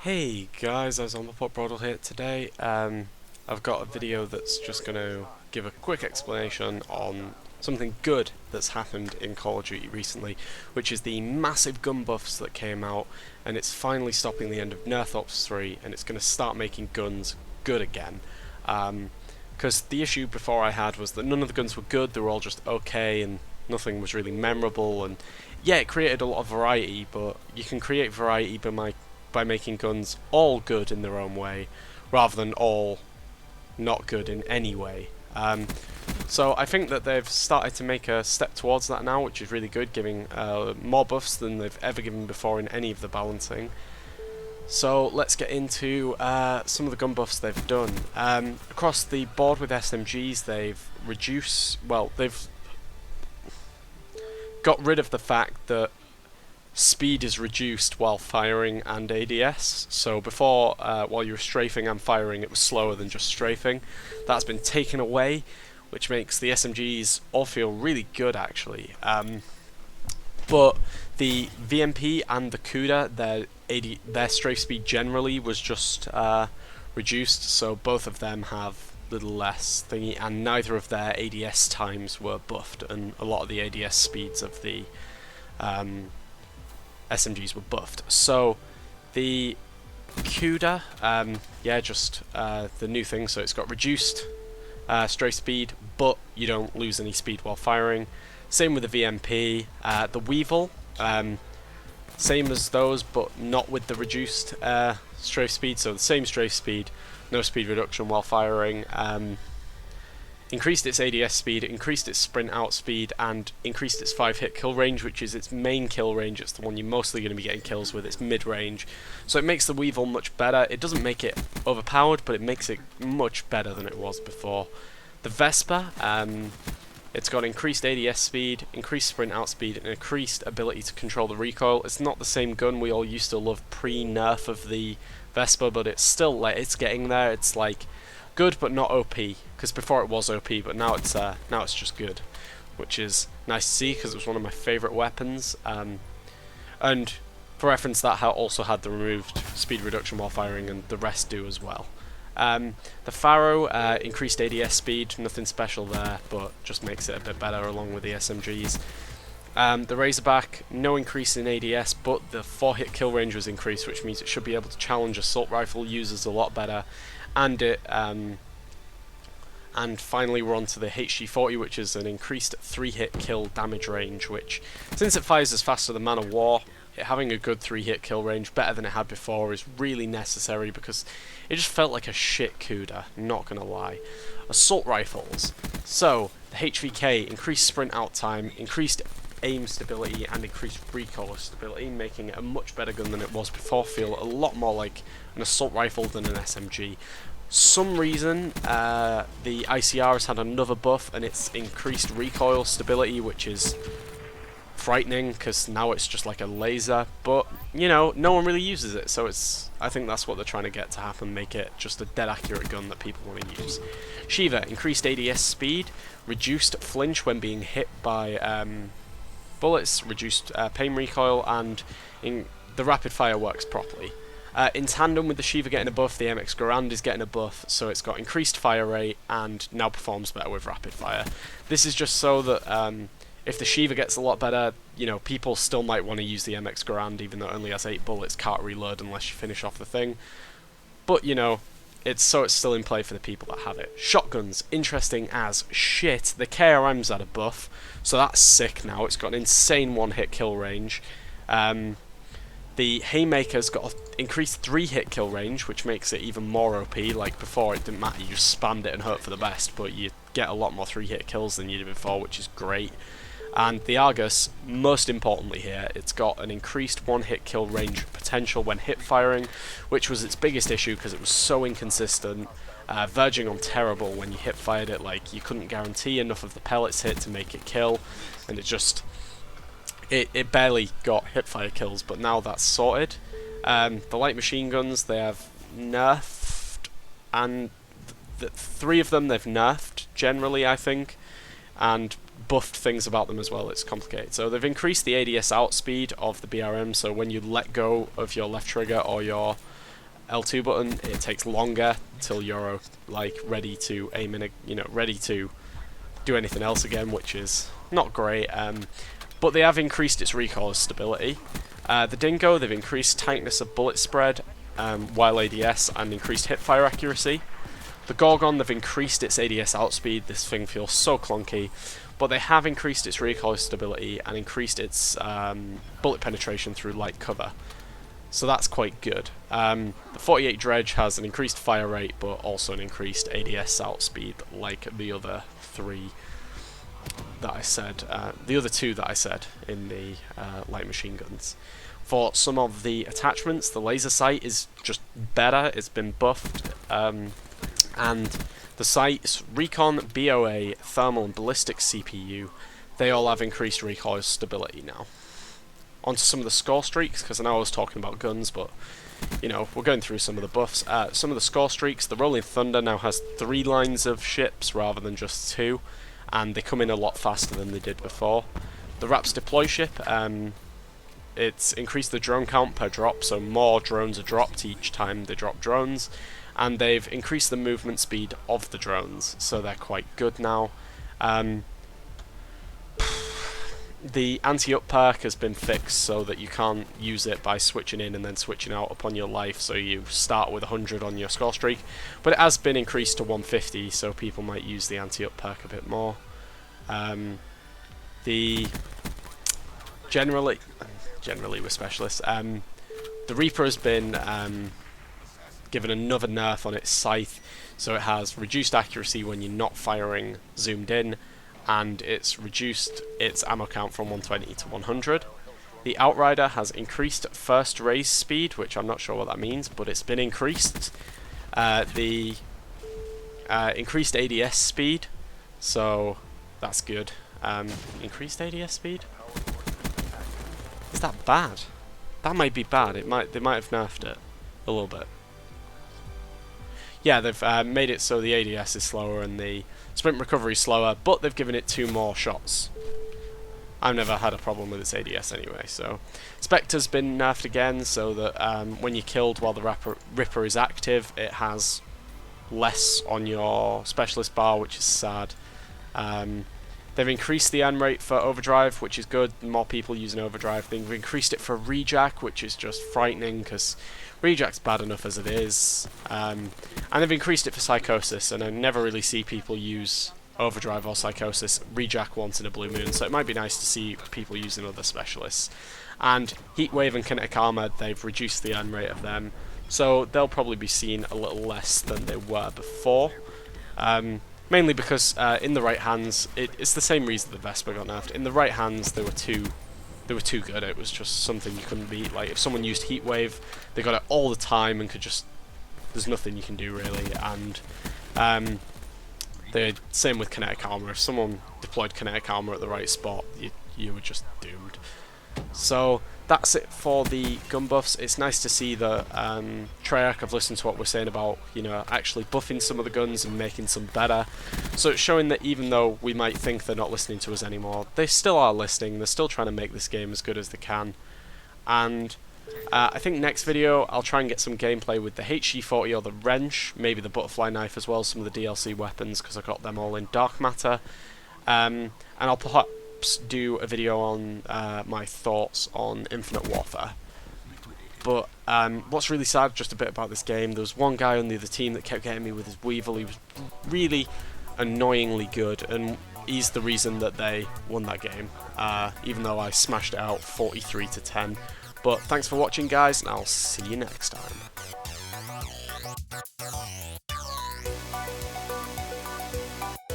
Hey guys, Brodel here today. I've got a video that's just going to give a quick explanation on something good that's happened in Call of Duty recently, which is the massive gun buffs that came out, and it's finally stopping the end of Nerf Ops 3, and it's going to start making guns good again. Because the issue before I had was that none of the guns were good, they were all just okay, and nothing was really memorable, and yeah, it created a lot of variety, but you can create variety by making guns all good in their own way, rather than all not good in any way. So I think that they've started to make a step towards that now, which is really good, giving more buffs than they've ever given before in any of the balancing. So let's get into some of the gun buffs they've done. Across the board with SMGs, they've they've got rid of the fact that speed is reduced while firing and ADS. So before, while you were strafing and firing, it was slower than just strafing. That's been taken away, which makes the SMGs all feel really good actually. But the VMP and the CUDA, their strafe speed generally was just reduced, so both of them have little less thingy, and neither of their ADS times were buffed, and a lot of the ADS speeds of the SMGs were buffed. So the CUDA, the new thing, so it's got reduced strafe speed, but you don't lose any speed while firing. Same with the VMP. The Weevil, same as those, but not with the reduced strafe speed, so the same strafe speed, no speed reduction while firing. Increased its ADS speed, increased its sprint out speed, and increased its 5-hit kill range, which is its main kill range. It's the one you're mostly going to be getting kills with. It's mid-range. So it makes the Weevil much better. It doesn't make it overpowered, but it makes it much better than it was before. The Vespa, it's got increased ADS speed, increased sprint out speed, and increased ability to control the recoil. It's not the same gun we all used to love pre-nerf of the Vespa, but it's still, like, it's getting there. It's like good but not OP, because before it was OP, but now it's just good, which is nice to see because it was one of my favourite weapons. And for reference, that also had the removed speed reduction while firing, and the rest do as well. The Pharaoh, increased ADS speed, nothing special there, but just makes it a bit better along with the SMGs. The Razorback, no increase in ADS, but the 4-hit kill range was increased, which means it should be able to challenge assault rifle users a lot better. And finally we're on to the HG40, which is an increased 3-hit kill damage range, which, since it fires as fast as the Man of War, having a good 3-hit kill range, better than it had before, is really necessary, because it just felt like a shit CUDA, not gonna lie. Assault rifles. So, the HVK, increased sprint out time, increased aim stability, and increased recoil stability, making it a much better gun than it was before. Feel a lot more like an assault rifle than an SMG. Some reason, the ICR has had another buff, and it's increased recoil stability, which is frightening, because now it's just like a laser, but, you know, no one really uses it, so I think that's what they're trying to get to happen, make it just a dead accurate gun that people want to use. Shiva, increased ADS speed, reduced flinch when being hit by bullets, reduced pain recoil, and the rapid fire works properly. In tandem with the Shiva getting a buff, the MX Garand is getting a buff, so it's got increased fire rate and now performs better with rapid fire. This is just so that if the Shiva gets a lot better, you know, people still might want to use the MX Garand, even though it only has 8 bullets, can't reload unless you finish off the thing. But, you know, it's still in play for the people that have it. Shotguns, interesting as shit. The KRM's had a buff, so that's sick now. It's got an insane 1-hit kill range. The Haymaker's got an increased 3-hit kill range, which makes it even more OP. Like before, it didn't matter, you just spammed it and hope for the best, but you get a lot more 3-hit kills than you did before, which is great. And the Argus, most importantly here, it's got an increased 1-hit kill range potential when hip firing, which was its biggest issue because it was so inconsistent, verging on terrible when you hip fired it. Like, you couldn't guarantee enough of the pellets hit to make it kill, and it barely got hipfire kills, but now that's sorted. The light machine guns, they have nerfed, and 3 of them they've nerfed, generally, I think, and buffed things about them as well. It's complicated. So they've increased the ADS outspeed of the BRM, so when you let go of your left trigger or your L2 button, it takes longer till you're like ready to aim in, ready to do anything else again, which is not great. But they have increased its recoil stability. The Dingo, they've increased tightness of bullet spread, while ADS, and increased hipfire accuracy. The Gorgon, they've increased its ADS outspeed. This thing feels so clunky, but they have increased its recoil stability and increased its bullet penetration through light cover. So that's quite good. The 48 Dredge has an increased fire rate, but also an increased ADS outspeed, like the other three that I said, the other two that I said in the light machine guns. For some of the attachments, the laser sight is just better. It's been buffed, and the sights, Recon, BOA, Thermal, and Ballistic CPU, they all have increased recoil stability now. Onto some of the score streaks, because I know I was talking about guns, but you know, we're going through some of the buffs. Some of the score streaks, the Rolling Thunder now has 3 lines of ships rather than just 2, and they come in a lot faster than they did before. The Raps deploy ship, it's increased the drone count per drop, so more drones are dropped each time they drop drones, and they've increased the movement speed of the drones, so they're quite good now. The anti-up perk has been fixed so that you can't use it by switching in and then switching out upon your life, so you start with 100 on your score streak, but it has been increased to 150, so people might use the anti-up perk a bit more. Generally with specialists, the Reaper has been given another nerf on its scythe, so it has reduced accuracy when you're not firing zoomed in, and it's reduced its ammo count from 120 to 100. The Outrider has increased first raise speed, which I'm not sure what that means, but it's been increased. The increased ADS speed, so that's good. Increased ADS speed? Is that bad? That might be bad. They might have nerfed it a little bit. Yeah, they've made it so the ADS is slower and the sprint recovery is slower, but they've given it 2 more shots. I've never had a problem with its ADS anyway. So Spectre's been nerfed again, so that when you're killed while the Ripper is active, it has less on your specialist bar, which is sad. They've increased the end rate for overdrive, which is good. More people using overdrive. They've increased it for rejack, which is just frightening because rejack's bad enough as it is. And they've increased it for psychosis, and I never really see people use overdrive or psychosis. Rejack once in a blue moon, so it might be nice to see people using other specialists. And Heatwave and Kinetic Armor, they've reduced the end rate of them, so they'll probably be seen a little less than they were before. Mainly because in the right hands, it's the same reason the Vespa got nerfed. In the right hands, they were too good. It was just something you couldn't beat. Like if someone used Heatwave, they got it all the time and could just. There's nothing you can do really. And the same with Kinetic Armor. If someone deployed Kinetic Armor at the right spot, you were just doomed. So that's it for the gun buffs. It's nice to see that Treyarch have listened to what we're saying about, you know, actually buffing some of the guns and making some better. So it's showing that even though we might think they're not listening to us anymore, they still are listening. They're still trying to make this game as good as they can. And I think next video I'll try and get some gameplay with the HG40 or the wrench, maybe the butterfly knife as well, some of the DLC weapons, because I got them all in Dark Matter. And I'll perhaps do a video on my thoughts on Infinite Warfare. But what's really sad just a bit about this game, there was one guy on the other team that kept getting me with his Weevil. He was really annoyingly good, and he's the reason that they won that game, even though I smashed it out 43 to 10. But thanks for watching guys, and I'll see you next time.